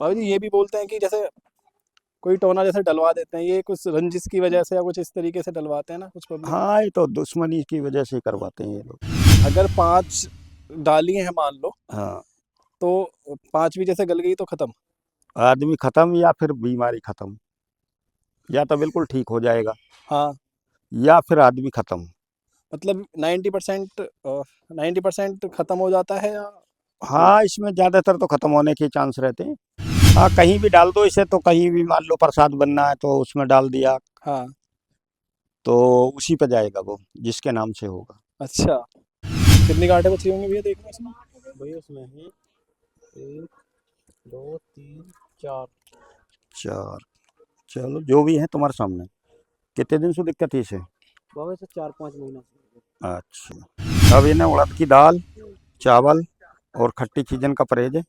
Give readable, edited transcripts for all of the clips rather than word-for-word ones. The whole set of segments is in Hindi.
बाबा जी ये भी बोलते हैं कि जैसे कोई टोना जैसे डलवा देते हैं, ये कुछ रंजिश की वजह से या कुछ इस तरीके से डलवाते हैं ना कुछ पब्लिक। हाँ, ये तो दुश्मनी की वजह से करवाते हैं ये लोग। अगर 5 डाली हैं मान लो, हाँ, तो 5 भी जैसे गल गई तो खत्म। आदमी खत्म या फिर बीमारी खत्म, या तो बिल्कुल ठीक हो जाएगा हाँ, या फिर आदमी खत्म। मतलब 90% खत्म हो जाता है या फिर। हाँ, इसमें ज़्यादातर तो खत्म होने के चांस रहते हैं। हाँ, कहीं भी डाल दो इसे, तो कहीं भी मान लो प्रसाद बनना है तो उसमें डाल दिया, हाँ। तो उसी पे जाएगा वो, जिसके नाम से होगा। अच्छा, कितनी गांठें बची होंगी भैया देखो इसमें। भैया उसमें है 1 2 3 4। 4। चलो, जो भी है तुम्हारे सामने। कितने दिन से दिक्कत है इसे? बाबा से 4-5 महीना से। अच्छा, अब इन्हें उड़द की दाल, चावल और खट्टी चीज़न का परहेज है।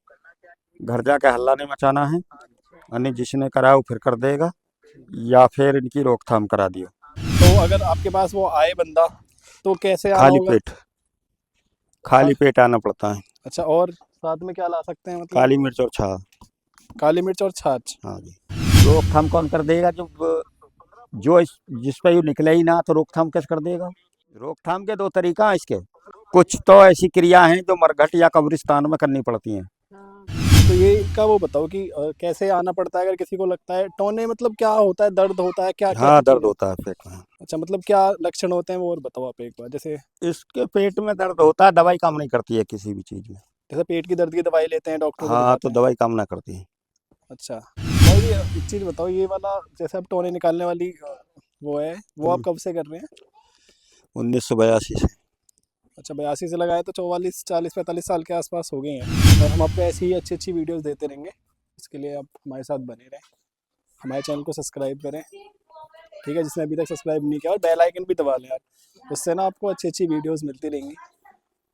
घर जाके हल्ला नहीं मचाना है, यानी जिसने करा वो फिर कर देगा, या फिर इनकी रोकथाम करा दियो। तो अगर आपके पास वो आए बंदा, तो कैसे आना खाली होगा। पेट, खा खाली पेट आना पड़ता है। अच्छा, और साथ में क्या ला सकते हैं मतलब। काली मिर्च और छा। काली मिर्च और छाछ। हाँ जी। रोकथाम कौन कर देगा? जो जिस पे ये निकले ही ना, तो रोकथाम कैसे कर देगा? रोकथाम के दो तरीका है इसके। कुछ तो ऐसी क्रिया हैं जो मरघट या कब्रिस्तान में करनी पड़ती हैं। तो ये इनका वो बताओ कि कैसे आना पड़ता है अगर किसी को लगता है टोने, मतलब क्या होता है, दर्द होता है, क्या क्या हाँ, दर्द चीज़ें। होता है पेट में। अच्छा, मतलब क्या लक्षण होते हैं वो और बताओ आप एक बार। जैसे इसके पेट में दर्द होता है, दवाई काम नहीं करती है किसी भी चीज़ में। जैसे पेट की दर्द की दवाई लेते हैं, डॉक्टर को हाँ, दिखाते तो हैं। दवाई काम ना करती है। अच्छा भाई जी, एक चीज़ बताओ, ये वाला जैसे आप टोने निकालने वाली वो है, वो आप कब से कर रहे हैं। 1982 से। अच्छा, 82 से लगाए तो 44 40 45 साल के आसपास हो गए हैं। और हम आपको ऐसी ही अच्छी अच्छी वीडियोस देते रहेंगे। इसके लिए आप हमारे साथ बने रहें, हमारे चैनल को सब्सक्राइब करें। ठीक है, जिसने अभी तक सब्सक्राइब नहीं किया, और बेल आइकन भी दबा लें यार, उससे ना आपको अच्छी अच्छी वीडियोस मिलती रहेंगी।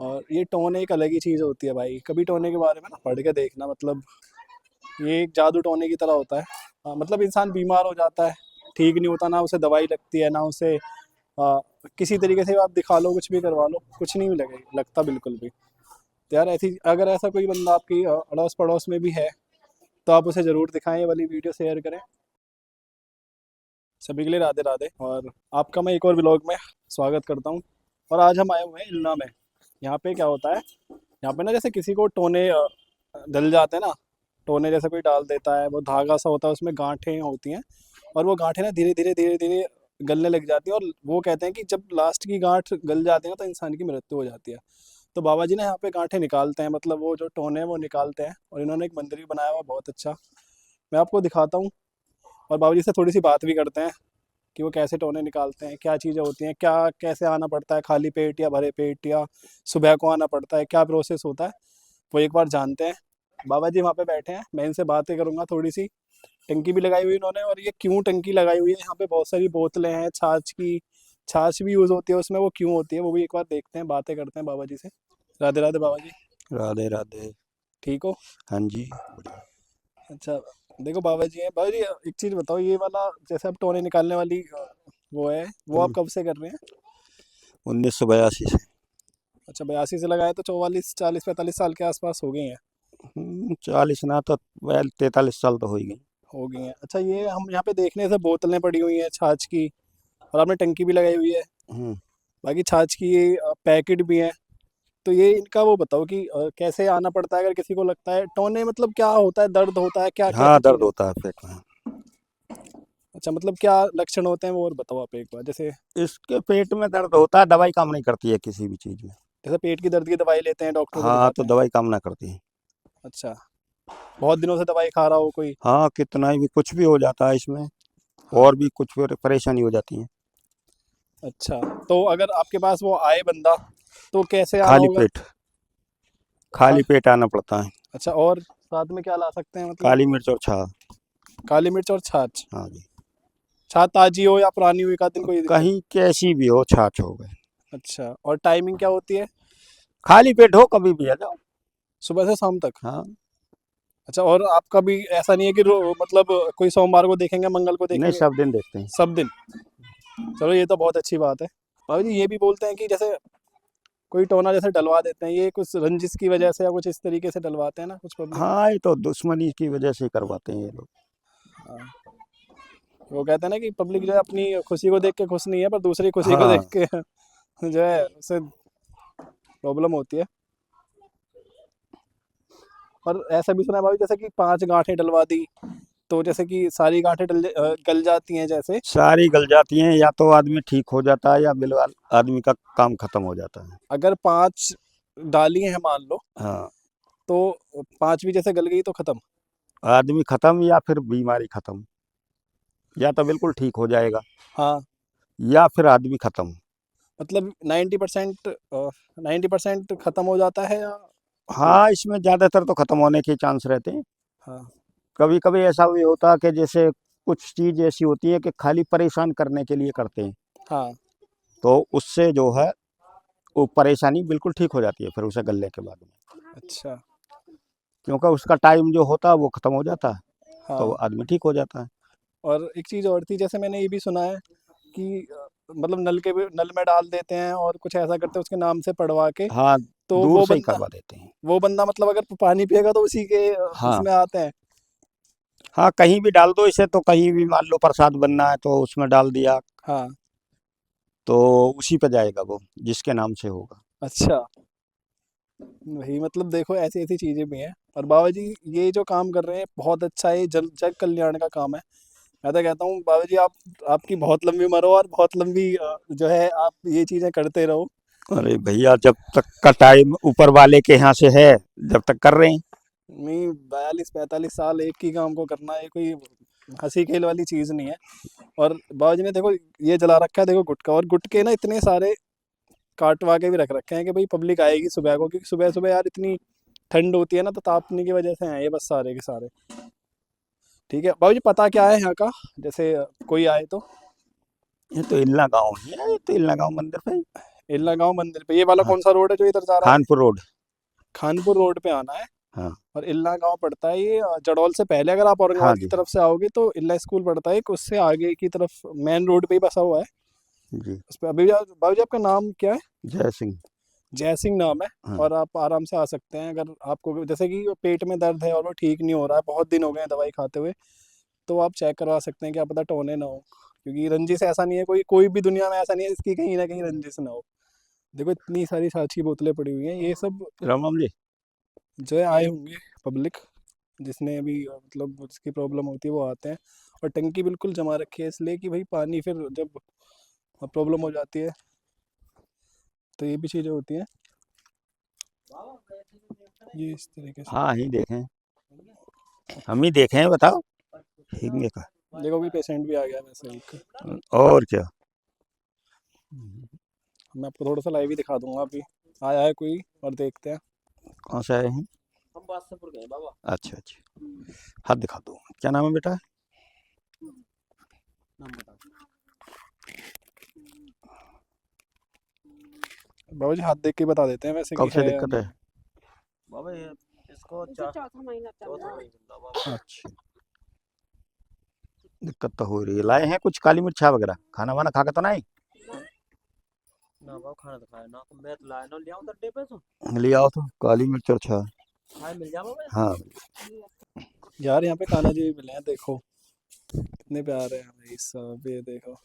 और ये टोने एक अलग ही चीज़ होती है भाई, कभी टोने के बारे में ना पढ़ के देखना, मतलब ये एक जादू टोने की तरह होता है। मतलब इंसान बीमार हो जाता है, ठीक नहीं होता, ना उसे दवाई लगती है, ना उसे किसी तरीके से आप दिखा लो, कुछ भी करवा लो, कुछ नहीं लगता बिल्कुल भी। तो यार ऐसी, अगर ऐसा कोई बंदा आपकी अड़ोस पड़ोस में भी है, तो आप उसे ज़रूर दिखाएं, ये वाली वीडियो शेयर करें। सभी के लिए राधे राधे, और आपका मैं एक और व्लॉग में स्वागत करता हूँ। और आज हम आए हुए हैं इलना में। यहाँ पे क्या होता है, यहाँ पे ना जैसे किसी को टोने डल जाते हैं ना, टोने जैसे कोई डाल देता है, वो धागा सा होता है, उसमें गांठें होती हैं। और वो गांठें ना धीरे धीरे धीरे धीरे गलने लग जाती हैं, और वो कहते हैं कि जब लास्ट की गांठ गल जाती है ना, तो इंसान की मृत्यु हो जाती है। तो बाबा जी ना यहाँ पे गांठें निकालते हैं, मतलब वो जो टोने हैं वो निकालते हैं, और इन्होंने एक मंदिर भी बनाया हुआ बहुत अच्छा। मैं आपको दिखाता हूँ, और बाबा जी से थोड़ी सी बात भी करते हैं कि वो कैसे टोने निकालते हैं, क्या चीज़ें होती हैं, क्या कैसे आना पड़ता है, खाली पेट या भरे पेट, या सुबह को आना पड़ता है, क्या प्रोसेस होता है, वो एक बार जानते हैं। बाबा जी वहाँ पे बैठे हैं, मैं इनसे बातें करूँगा थोड़ी सी। टंकी भी लगाई हुई इन्होंने, और ये क्यों टंकी लगाई हुई है, यहाँ पे बहुत सारी बोतलें हैं छाछ की, छाछ भी यूज़ होती है उसमें, वो क्यों होती है वो भी एक बार देखते हैं, बातें करते हैं बाबा जी से। राधे राधे बाबा जी। राधे राधे। ठीक हो। हाँ जी, बढ़िया। अच्छा, देखो बाबा जी हैं। बाबा जी एक चीज़ बताओ, ये वाला जैसे आप टोने निकालने वाली वो है, वो आप कब से कर रहे हैं। 1982 से। अच्छा, 82 से लगाए तो 44 40 45 साल के आसपास हो गए हैं। 40 ना तो 43 साल तो हो ही गई। हो गई हैं। अच्छा, ये हम यहाँ पे देखने से बोतलें पड़ी हुई हैं छाछ की, और आपने टंकी भी लगाई हुई है, हम्म, बाकी छाछ की ये पैकेट भी हैं। तो ये इनका वो बताओ कि कैसे आना पड़ता है अगर किसी को लगता है टोने, मतलब क्या होता है, दर्द होता है, क्या क्या हाँ, दर्द चीज़ें। होता है पेट में। अच्छा, मतलब क्या लक्षण होते हैं वो और बताओ आप एक बार। जैसे इसके पेट में दर्द होता है, दवाई काम नहीं करती है किसी भी चीज़ में। जैसे पेट की दर्द की दवाई लेते हैं, डॉक्टर को हाँ, दिखाते तो हैं। दवाई काम ना करती है। अच्छा, बहुत दिनों से दवाई खा रहा हो कोई। हाँ, कितना ही भी कुछ भी हो जाता है इसमें, हाँ। और भी कुछ परेशानी हो जाती है। अच्छा, तो अगर आपके पास वो आए बंदा, तो कैसे आना खाली होगा। पेट, खा खाली पेट आना पड़ता है। अच्छा, और साथ में क्या ला सकते हैं मतलब। काली मिर्च और छा। काली मिर्च और छाछ। हाँ जी। छाछ ताजी हो या पुरानी हुई, का दिन कोई दिक्कत। कहीं कैसी भी हो, छाछ हो गए। अच्छा, और टाइमिंग क्या होती है। खाली पेट हो कभी भी आ जाओ। सुबह से शाम तक। हाँ। अच्छा, और आपका भी ऐसा नहीं है कि मतलब कोई सोमवार को देखेंगे, मंगल को नहीं, देखेंगे। सब दिन देखते हैं। सब दिन। चलो, ये तो बहुत अच्छी बात है। बाबू जी ये भी बोलते हैं कि जैसे कोई टोना जैसे डलवा देते हैं, ये कुछ रंजिश की वजह से या कुछ इस तरीके से डलवाते हैं ना कुछ पब्लिक। हाँ, ये तो दुश्मनी की वजह से करवाते हैं ये लोग। हाँ, वो कहते हैं ना कि पब्लिक जो है अपनी खुशी को देख के खुश नहीं है, पर दूसरी खुशी को देख हाँ, के जो है उससे प्रॉब्लम होती है। और ऐसा भी सुना है भाई, जैसे कि 5 गांठें डलवा दी तो जैसे कि सारी गांठें गल जाती हैं जैसे। सारी गल जाती हैं, या तो आदमी ठीक हो जाता है या बिल्कुल आदमी का काम खत्म हो जाता है। अगर 5 डाली हैं मान लो, हाँ, तो 5वीं जैसे गल गई तो खत्म। आदमी खत्म या फिर बीमारी खत्म, या तो बिल्कुल ठीक हो जाएगा हाँ, या फिर आदमी खत्म। मतलब 90% 90% खत्म हो जाता है या फिर। हाँ, इसमें ज्यादातर तो खत्म होने के चांस रहते हैं। हाँ। कभी कभी ऐसा भी होता है कि जैसे कुछ चीज ऐसी होती है कि खाली परेशान करने के लिए करते हैं, हाँ। तो उससे जो है वो परेशानी बिल्कुल ठीक हो जाती है फिर उसे गलने के बाद में, अच्छा। क्योंकि उसका टाइम जो होता है वो खत्म हो जाता है, तो हाँ। आदमी ठीक हो जाता है। और एक चीज़ और थी, जैसे मैंने ये भी सुना है कि मतलब नल में डाल देते हैं और कुछ ऐसा करते हैं उसके नाम से पढ़वा के। हाँ, तो दूर से ही करवा देते हैं। वो बंदा मतलब अगर पानी पिएगा तो उसी के हाँ, उसमें आते हैं। हाँ, कहीं भी डाल दो इसे, तो कहीं भी मान लो प्रसाद बनना है तो उसमें डाल दिया, हाँ। तो उसी पे जाएगा वो जिसके नाम से होगा। अच्छा। वही मतलब देखो ऐसी ऐसी चीज़ें भी हैं। और बाबा जी ये जो काम कर रहे हैं बहुत अच्छा है, ये जन जग कल्याण का काम है। मैं तो कहता हूँ बाबा जी आप, आपकी बहुत लंबी उम्र हो और बहुत लंबी जो है आप ये चीज़ें करते रहो। अरे भैया, जब तक का टाइम ऊपर वाले के यहाँ से है, जब तक कर रहे हैं। नहीं, 42-45 साल एक ही काम को करना ये कोई हंसी खेल वाली चीज़ नहीं है। और बाबा जी ने देखो ये जला रखा है, देखो गुटखा, और गुटके ना इतने सारे काटवा के भी रख रखे हैं कि भाई पब्लिक आएगी सुबह को, क्योंकि सुबह सुबह यार इतनी ठंड होती है ना, तो तापने की वजह से हैं ये बस सारे के सारे। ठीक है बाबू जी, पता क्या है यहाँ का, जैसे कोई आए तो। ये तो इल्ला गांव ही है, ये तो इल्ला गांव मंदिर पे। इल्ला गांव मंदिर पे, ये वाला हाँ, कौन सा रोड है जो इधर जा रहा है। खानपुर रोड। खानपुर रोड पे आना है। हाँ, और इल्ला गांव पड़ता है ये जडौल से पहले, अगर आप हाँ औरंगाबाद की जी, तरफ से आओगे तो इल्ला स्कूल पड़ता है एक, उससे आगे की तरफ मेन रोड पे ही बसा हुआ है। जी। उस पर अभी बाबू जी आपका नाम क्या है। जय सिंह। जय सिंह नाम है। हाँ, और आप आराम से आ सकते हैं, अगर आपको जैसे कि पेट में दर्द है और वो ठीक नहीं हो रहा है, बहुत दिन हो गए हैं दवाई खाते हुए, तो आप चेक करवा सकते हैं, क्या पता टोने ना हो। क्योंकि रंजिश ऐसा नहीं है, कोई कोई भी दुनिया में ऐसा नहीं है इसकी कहीं ना कहीं रंजिश ना हो। देखो इतनी सारी साक्षी बोतलें पड़ी हुई हैं, ये सब राम राम जी। जो है आए होंगे पब्लिक, जिसने अभी मतलब जिसकी प्रॉब्लम होती है वो आते हैं। और टंकी बिल्कुल जमा रखी है इसलिए कि भाई पानी फिर जब प्रॉब्लम हो जाती है तो ये भी चीज़ें होती हैं। ये इस तरीके से। हाँ, ही देखें, हम ही देखें, बताओ। हिंगे का। देखो भी पेशेंट भी आ गया वैसे एक। और क्या। मैं आपको थोड़ा सा लाइव ही दिखा दूंगा अभी, आया है कोई और देखते हैं। कौन से आए हैं? हम बादशाहपुर गए बाबा। अच्छा, अच्छा। हाथ दिखा दो, क्या नाम है बेटा? नाम बता। बाबू जी हाथ देख के ही बता देते हैं वैसे कब कि से है या दिक्कत है? नहीं। बाबा ये इसको मुझे चौथा महीना चल चौथा रहा है। महीना बाबा। अच्छा, दिक्कत तो हो रही है। लाए हैं कुछ काली मिर्चा वगैरह, खाना वाना खा के तो नहीं? ना बाबा खाना तो खाया ना, मैं तो लाया ना ले आऊं अड्डे पे तो ले आओ तो काली मिर्च। अच्छा। खाए मिल जा बाबा। हाँ, यार यहाँ पे कान्हा जी भी मिले हैं, देखो कितने प्यारे हैं भाई साहब, ये देखो।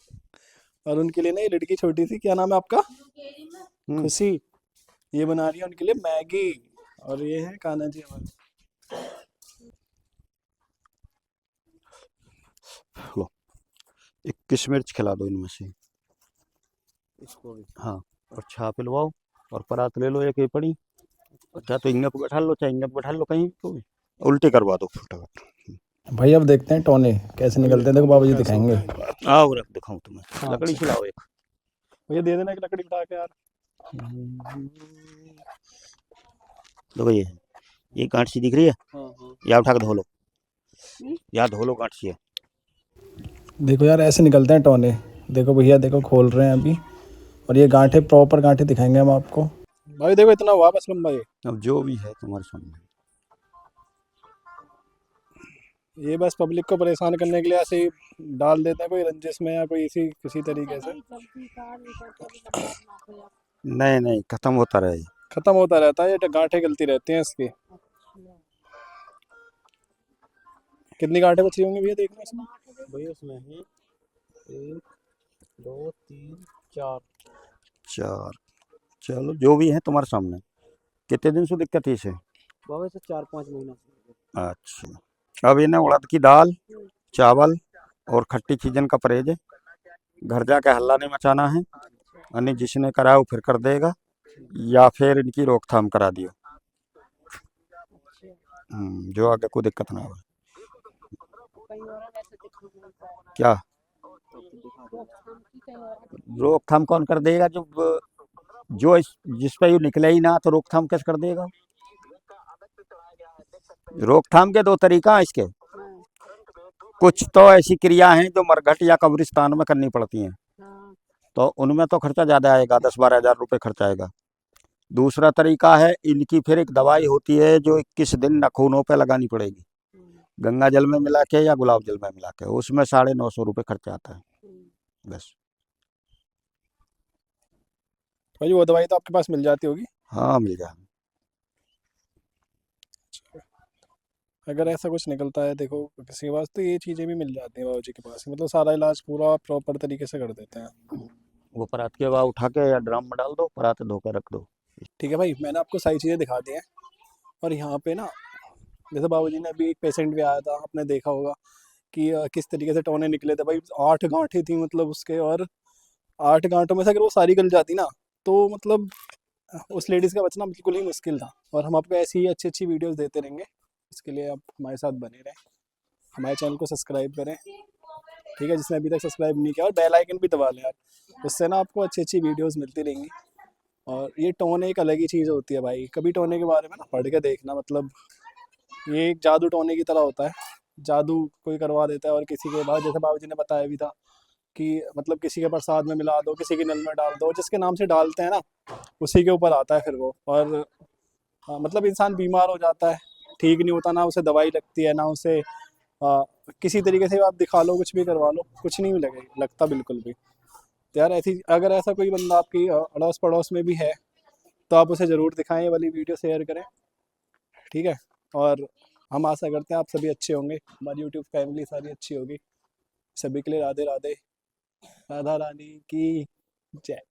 और उनके लिए ना ये लड़की छोटी सी, क्या नाम है आपका। हम्म, खुशी। ये बना रही है उनके लिए मैगी। और ये है कान्हा जी हमारे। लो, 21 मिर्च खिला दो इनमें से। इसको भी। हाँ, और छाप लवाओ, और परात ले लो एक ही पड़ी। अच्छा, तो इंगे पे बैठा लो, चाहे इंगे पे बैठा लो कहीं को भी, उल्टी करवा दो फटाफट। भाई अब देखते हैं टोने कैसे निकलते हैं, देखो बाबू जी दिखाएंगे। आओ रख दिखाऊं तुम्हें, हाँ, लकड़ी अच्छा। खिलाओ एक। भैया दे देना एक लकड़ी उठा के यार। देखो ये गांठ सी दिख रही है, हाँ। या उठा के धो लो, या धो लो गांठ सी है। देखो यार ऐसे निकलते हैं टोने। देखो भैया देखो खोल रहे हैं अभी। और ये गांठे प्रॉपर गांठे दिखाएंगे हम आपको। भाई देखो इतना हुआ बस लंबा ये। अब जो भी है तुम्हारे सामने। ये बस पब्लिक को परेशान करने के लिए ऐसे ही डाल देते हैं, कोई रंजिश में या कोई इसी किसी तरीके से। नहीं नहीं, खत्म होता रहे। खत्म होता रहता है, ये गांठें गलती रहती हैं इसकी। कितनी गांठें बची होंगी भैया, देखना इसमें। भैया उसमें है 1 2 3 4। 4। चलो जो भी है तुम्हारे सामने। कितने दिन से दिक्कत है इसे? बाबा से 4-5 महीना से। अच्छा, अब इन्हें उड़द की दाल, चावल और खट्टी चीजन का परहेज है। घर जाके हल्ला नहीं मचाना है, यानी जिसने करा वो फिर कर देगा, या फिर इनकी रोकथाम करा दियो। जो आगे कोई दिक्कत ना हो। क्या रोकथाम कौन कर देगा? जो जिस पे यू निकले ही ना, तो रोकथाम कैसे कर देगा? रोकथाम के दो तरीका है इसके। कुछ तो ऐसी क्रिया हैं जो मरघट या कब्रिस्तान में करनी पड़ती हैं, तो उनमें तो खर्चा ज़्यादा आएगा, 10-12 हज़ार रुपये खर्चा आएगा। दूसरा तरीका है, इनकी फिर एक दवाई होती है जो 21 दिन नाखूनों पे लगानी पड़ेगी, गंगा जल में मिला के या गुलाब जल में मिला के, उसमें 950 रुपये खर्चा आता है बस। भाई वो दवाई तो आपके पास मिल जाती होगी। हाँ मिल जाए। अगर ऐसा कुछ निकलता है देखो किसी के पास, तो ये चीज़ें भी मिल जाती हैं बाबूजी के पास ही। मतलब सारा इलाज पूरा प्रॉपर तरीके से कर देते हैं। वो परात के बाद उठा के या ड्राम में डाल दो, परात धो के रख दो। ठीक है भाई, मैंने आपको सारी चीज़ें दिखा दी हैं। और यहाँ पे ना, जैसे बाबूजी ने अभी एक पेशेंट भी आया था, आपने देखा होगा कि किस तरीके से टोने निकले थे भाई। 8 गांठें थी मतलब उसके, और 8 गांठों में से अगर वो सारी गल जाती ना, तो मतलब उस लेडीज़ का बचना बिल्कुल ही मुश्किल था। और हम आपको ऐसी ही अच्छी अच्छी वीडियोस देते रहेंगे। इसके लिए आप हमारे साथ बने रहें, हमारे चैनल को सब्सक्राइब करें। ठीक है, जिसने अभी तक सब्सक्राइब नहीं किया, और बेल आइकन भी दबा लें यार, उससे ना आपको अच्छी अच्छी वीडियोस मिलती रहेंगी। और ये टोने एक अलग ही चीज़ होती है भाई, कभी टोने के बारे में ना पढ़ के देखना। मतलब ये एक जादू टोने की तरह होता है। जादू कोई करवा देता है, और किसी के बाद, जैसे बाबूजी ने बताया भी था कि मतलब किसी के प्रसाद में मिला दो, किसी के नल में डाल दो, जिसके नाम से डालते हैं ना उसी के ऊपर आता है फिर वो। और मतलब इंसान बीमार हो जाता है, ठीक नहीं होता, ना उसे दवाई लगती है, ना उसे किसी तरीके से आप दिखा लो, कुछ भी करवा लो, कुछ नहीं लगता बिल्कुल भी। तो यार ऐसी, अगर ऐसा कोई बंदा आपकी अड़ोस पड़ोस में भी है, तो आप उसे ज़रूर दिखाएं, ये वाली वीडियो शेयर करें। ठीक है। और हम आशा करते हैं आप सभी अच्छे होंगे, हमारी यूट्यूब फैमिली सारी अच्छी होगी। सभी के लिए राधे राधे, राधा रानी की जय।